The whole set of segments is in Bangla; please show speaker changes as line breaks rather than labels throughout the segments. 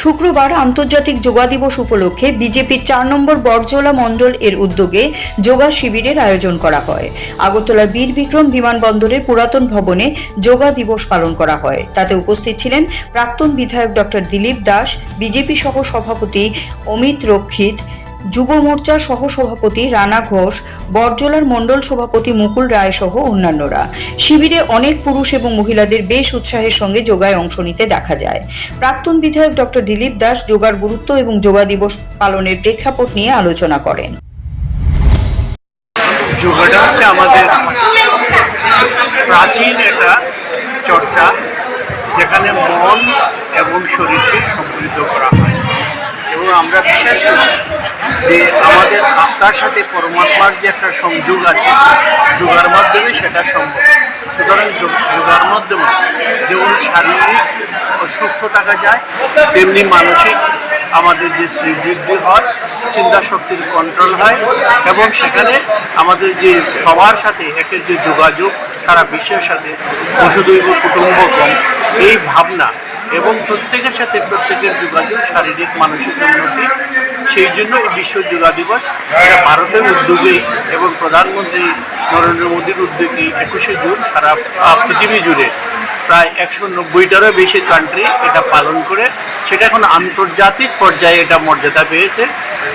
শুক্রবার আন্তর্জাতিক যোগা দিবস উপলক্ষে বিজেপির ৪ নম্বর বরজলা মণ্ডল এর উদ্যোগে যোগা শিবিরের আয়োজন করা হয়। আগরতলার বীর বিক্রম বিমানবন্দরের পুরাতন ভবনে যোগা দিবস পালন করা হয়। তাতে উপস্থিত ছিলেন প্রাক্তন বিধায়ক ডক্টর দিলীপ দাস, বিজেপি সহ সভাপতি অমিত রক্ষিত, যুব মোর্চার সহ সভাপতি রানা ঘোষ, বরজলার মণ্ডল সভাপতি মুকুল রায় সহ অন্যান্যরা। শিবিরে অনেক পুরুষ এবং মহিলাদের বেশ উৎসাহের সঙ্গে যোগায় অংশ নিতে দেখা যায়। প্রাক্তন বিধায়ক ডক্টর দিলীপ দাস যোগার গুরুত্ব এবং যোগা দিবস পালনের প্রেক্ষাপট নিয়ে আলোচনা করেন।
যোগাটা হচ্ছে আমাদের প্রাচীন একটা চর্চা, যেখানে মন এবং শরীরকে সম্মিলিত করা হয় এবং আমরা বিশ্বাস করি যে আমাদের আত্মার সাথে পরমাত্মার যে একটা সংযোগ আছে, যোগার মাধ্যমে সেটা সম্ভব। সুতরাং যোগার মাধ্যমে যেমন শারীরিক সুস্থ থাকা যায়, তেমনি মানসিক আমাদের যে শ্রীবৃদ্ধি হয়, চিন্তা শক্তির কন্ট্রোল হয় এবং সেখানে আমাদের যে সবার সাথে একের যে যোগাযোগ সারা বিশ্বের সাথে বসুধৈব কুটুম্বকম, এই ভাবনা এবং প্রত্যেকের সাথে প্রত্যেকের যোগাযোগ, শারীরিক মানসিক উন্নতি, সেই জন্য এই বিশ্ব যোগা দিবস এটা ভারতের উদ্যোগে এবং প্রধানমন্ত্রী নরেন্দ্র মোদীর উদ্যোগে 21শে জুন সারা পৃথিবী জুড়ে প্রায় 190টারও বেশি কান্ট্রি এটা পালন করে, সেটা এখন আন্তর্জাতিক পর্যায়ে এটা মর্যাদা পেয়েছে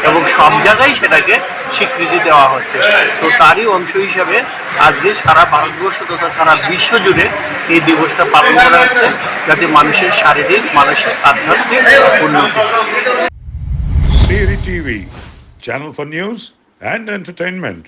এবং সব জায়গায় সেটাকে স্বীকৃতি দেওয়া হচ্ছে। তো তারই অংশ হিসাবে আজকে সারা ভারতবর্ষ তথা সারা বিশ্ব জুড়ে এই দিবসটা পালন করা হচ্ছে, যাতে মানুষের শারীরিক, মানসিক, আধ্যাত্মিক উন্নতি।
Siri TV, channel for news and entertainment.